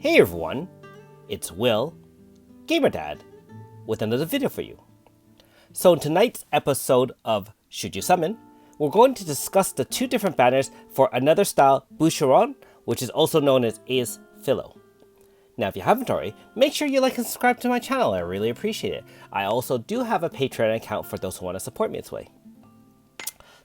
Hey everyone, it's Will, GamerDad, with another video for you. So in tonight's episode of Should You Summon, we're going to discuss the two different banners for another style Boucheron, which is also known as Philo. Now if you haven't already, make sure you like and subscribe to my channel, I really appreciate it. I also do have a Patreon account for those who want to support me this way.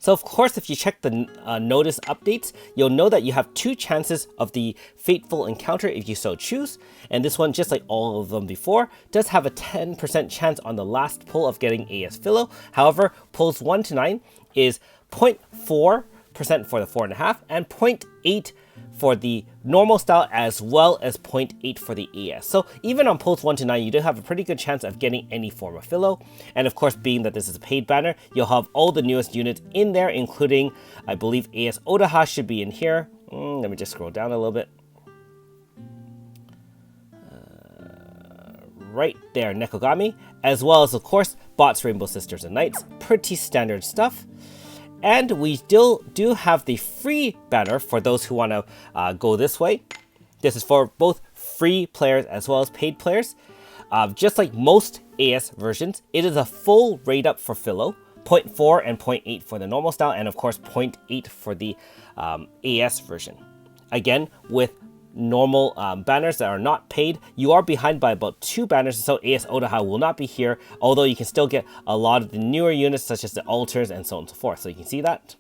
So of course, if you check the notice updates, you'll know that you have two chances of the Fateful encounter if you so choose. And this one, just like all of them before, does have a 10% chance on the last pull of getting Philo. However, pulls 1 to 9 is 0.4% for the 4.5 and 0.8 for the normal style, as well as 0.8 for the AS. So even on pulls 1 to 9, you do have a pretty good chance of getting any form of Philo. And of course, being that this is a paid banner, you'll have all the newest units in there, including, I believe, AS Odaha should be in here. Let me just scroll down a little bit. Right there, Nekogami, as well as, of course, Bots, Rainbow Sisters, and Knights. Pretty standard stuff. And we still do have the free banner for those who want to go this way. This is for both free players as well as paid players. Just like most AS versions, it is a full rate up for Philo, 0.4 and 0.8 for the normal style, and of course 0.8 for the AS version. Again, with normal banners that are not paid, you are behind by about 2 banners, so AS Odaha will not be here, although you can still get a lot of the newer units such as the altars and so on and so forth. So you can see that.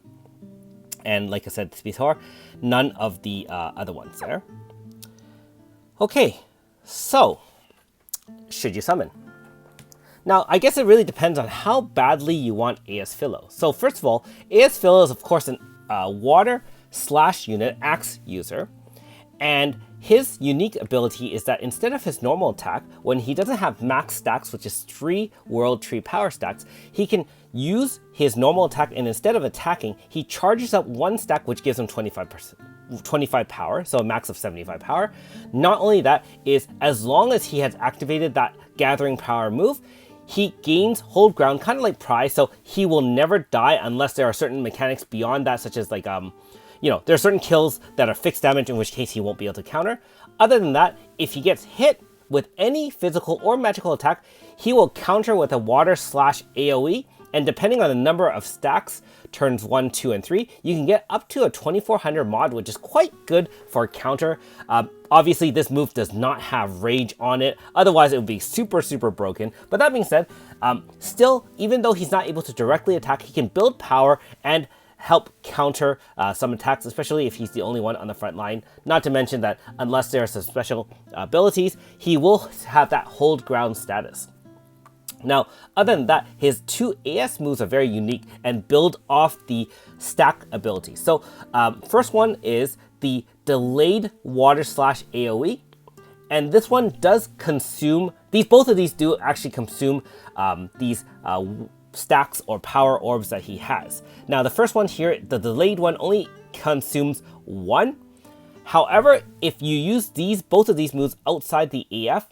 And like I said before, none of the other ones there. Okay, so should you summon? Now, I guess it really depends on how badly you want AS Philo. So first of all, AS Philo is of course an water/unit axe user. And his unique ability is that instead of his normal attack, when he doesn't have max stacks, which is 3 World Tree power stacks, he can use his normal attack, and instead of attacking, he charges up 1 stack, which gives him 25 power, so a max of 75 power. Not only that, is as long as he has activated that gathering power move, he gains hold ground, kind of like Pry, so he will never die unless there are certain mechanics beyond that, such as like there are certain kills that are fixed damage, in which case he won't be able to counter. Other than that, if he gets hit with any physical or magical attack, he will counter with a water/AoE, and depending on the number of stacks, turns 1, 2, and 3, you can get up to a 2400 mod, which is quite good for counter. Obviously, this move does not have rage on it, otherwise it would be super broken. But that being said, still, even though he's not able to directly attack, he can build power and help counter some attacks, especially if he's the only one on the front line. Not to mention that unless there are some special abilities, he will have that hold ground status. Now, other than that, his 2 AS moves are very unique and build off the stack ability. So first one is the delayed water/AoE. And this one does consume, both of these do actually consume these stacks or power orbs that he has. Now the first one here, the delayed one, only consumes 1. However, if you use both of these moves outside the AF,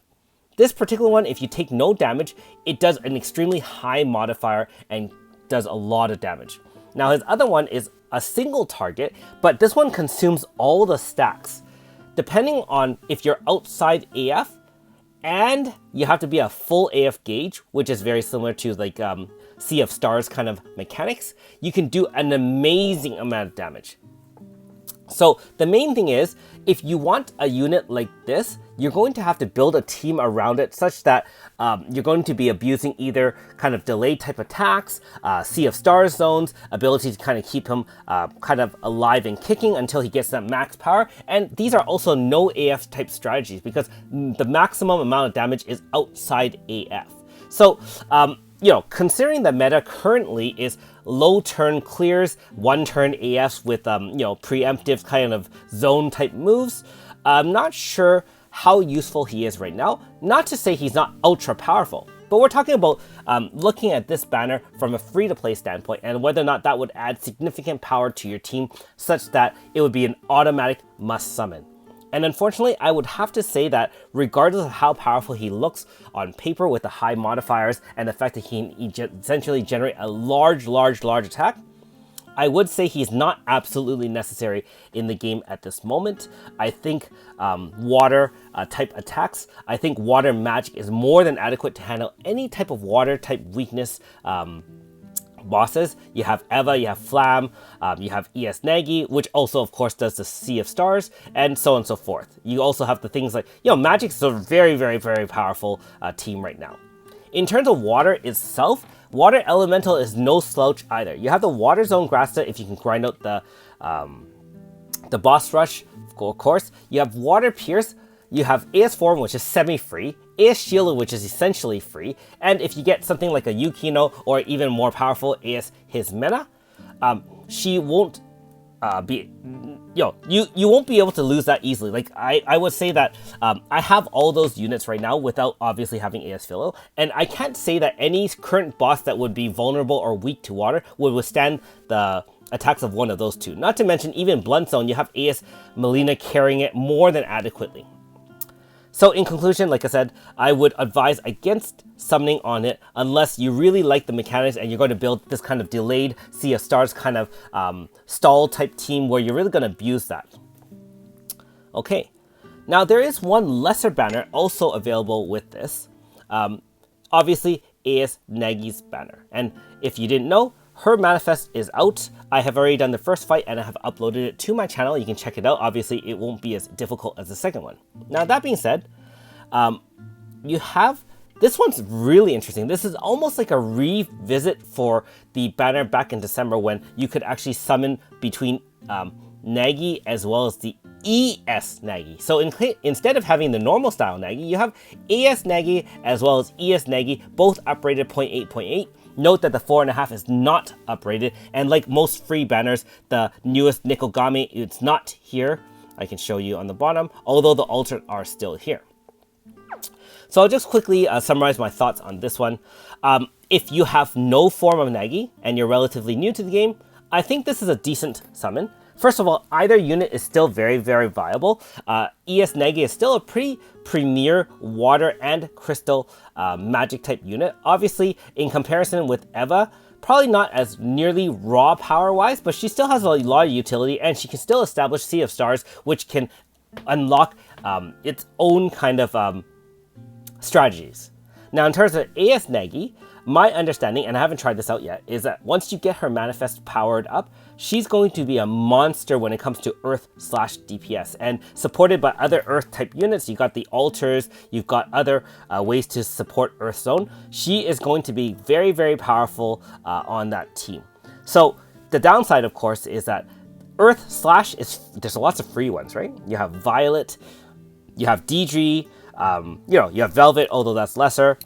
this particular one, if you take no damage, it does an extremely high modifier and does a lot of damage. Now his other one is a single target, but this one consumes all the stacks. Depending on if you're outside AF, and you have to be a full AF gauge, which is very similar to like Sea of Stars kind of mechanics, you can do an amazing amount of damage. So the main thing is, if you want a unit like this, you're going to have to build a team around it such that you're going to be abusing either kind of delayed type attacks, Sea of Stars zones, ability to kind of keep him kind of alive and kicking until he gets that max power. And these are also no AF type strategies because the maximum amount of damage is outside AF. So, considering the meta currently is low turn clears, 1 turn AFs with, preemptive kind of zone type moves, I'm not sure how useful he is right now. Not to say he's not ultra powerful, but we're talking about looking at this banner from a free-to-play standpoint and whether or not that would add significant power to your team such that it would be an automatic must summon. And unfortunately, I would have to say that regardless of how powerful he looks on paper with the high modifiers and the fact that he can essentially generate a large attack, I would say he's not absolutely necessary in the game at this moment. I think water type attacks, I think water magic is more than adequate to handle any type of water type weakness bosses. You have Eva, you have Flam, you have ES Nagi, which also of course does the Sea of Stars, and so on and so forth. You also have the things like, Magic is a very, very, very powerful team right now. In terms of water itself, Water Elemental is no slouch either. You have the Water Zone Grasta if you can grind out the Boss Rush, of course. You have Water Pierce, you have AS Form, which is semi-free, AS Shield, which is essentially free, and if you get something like a Yukino or even more powerful AS Hismena, she won't be, you won't be able to lose that easily. Like, I would say that I have all those units right now without obviously having AS Philo, and I can't say that any current boss that would be vulnerable or weak to water would withstand the attacks of one of those two. Not to mention, even Blunt Zone, you have AS Melina carrying it more than adequately. So in conclusion, like I said, I would advise against summoning on it unless you really like the mechanics and you're going to build this kind of delayed Sea of Stars kind of stall type team where you're really going to abuse that. Okay, now there is one lesser banner also available with this. Obviously, AS Nagi's banner. And if you didn't know, her manifest is out. I have already done the first fight and I have uploaded it to my channel. You can check it out. Obviously, it won't be as difficult as the second one. Now, that being said, you have... This one's really interesting. This is almost like a revisit for the banner back in December when you could actually summon between Nagi as well as the ES Nagi. So instead of having the normal style Nagi, you have AS Nagi as well as ES Nagi, both uprated 0.8.8. Note that the 4.5 is not uprated, and like most free banners, the newest Nikogami, it's not here. I can show you on the bottom, although the alternate are still here. So I'll just quickly summarize my thoughts on this one. If you have no form of Nagi and you're relatively new to the game, I think this is a decent summon. First of all, either unit is still very, very viable. ES Nagi is still a pretty premier water and crystal magic type unit. Obviously, in comparison with Eva, probably not as nearly raw power-wise, but she still has a lot of utility and she can still establish Sea of Stars, which can unlock its own kind of strategies. Now, in terms of AS Nagi, my understanding, and I haven't tried this out yet, is that once you get her manifest powered up, she's going to be a monster when it comes to Earth/DPS, and supported by other Earth type units. You've got the altars, you've got other ways to support Earth Zone. She is going to be very, very powerful on that team. So the downside, of course, is that Earth/ there's lots of free ones, right? You have Violet, you have Deidre, you have Velvet, although that's lesser.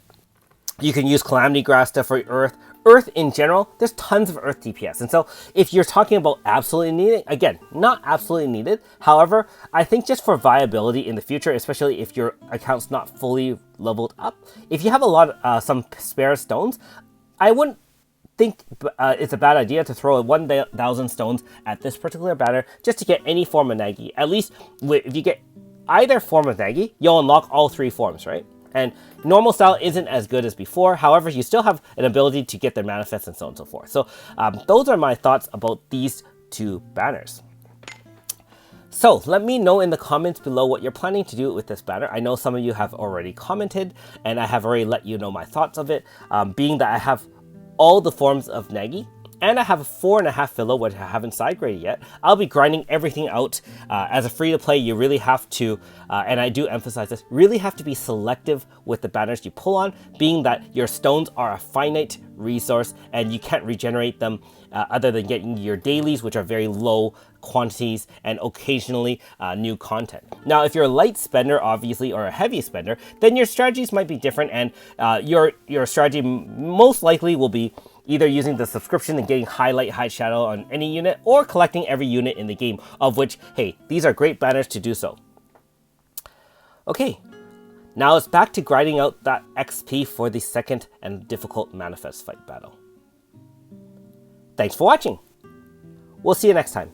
You can use Calamity Grasta for Earth. Earth in general, there's tons of Earth DPS. And so if you're talking about absolutely needed, again, not absolutely needed. However, I think just for viability in the future, especially if your account's not fully leveled up, if you have a lot of some spare stones, I wouldn't think it's a bad idea to throw 1,000 stones at this particular banner just to get any form of Nagi. At least if you get either form of Nagi, you'll unlock all three forms, right? And normal style isn't as good as before. However, you still have an ability to get their manifests and so on and so forth. So those are my thoughts about these two banners. So let me know in the comments below what you're planning to do with this banner. I know some of you have already commented and I have already let you know my thoughts of it, being that I have all the forms of Nagi. And I have a 4.5 Philo, which I haven't side graded yet. I'll be grinding everything out. As a free-to-play, you really have to, and I do emphasize this, really have to be selective with the banners you pull on, being that your stones are a finite resource and you can't regenerate them other than getting your dailies, which are very low quantities, and occasionally new content. Now, if you're a light spender, obviously, or a heavy spender, then your strategies might be different, and your strategy most likely will be either using the subscription and getting highlight, high shadow on any unit, or collecting every unit in the game, of which, hey, these are great banners to do so. Okay, now it's back to grinding out that XP for the second and difficult manifest fight battle. Thanks for watching. We'll see you next time.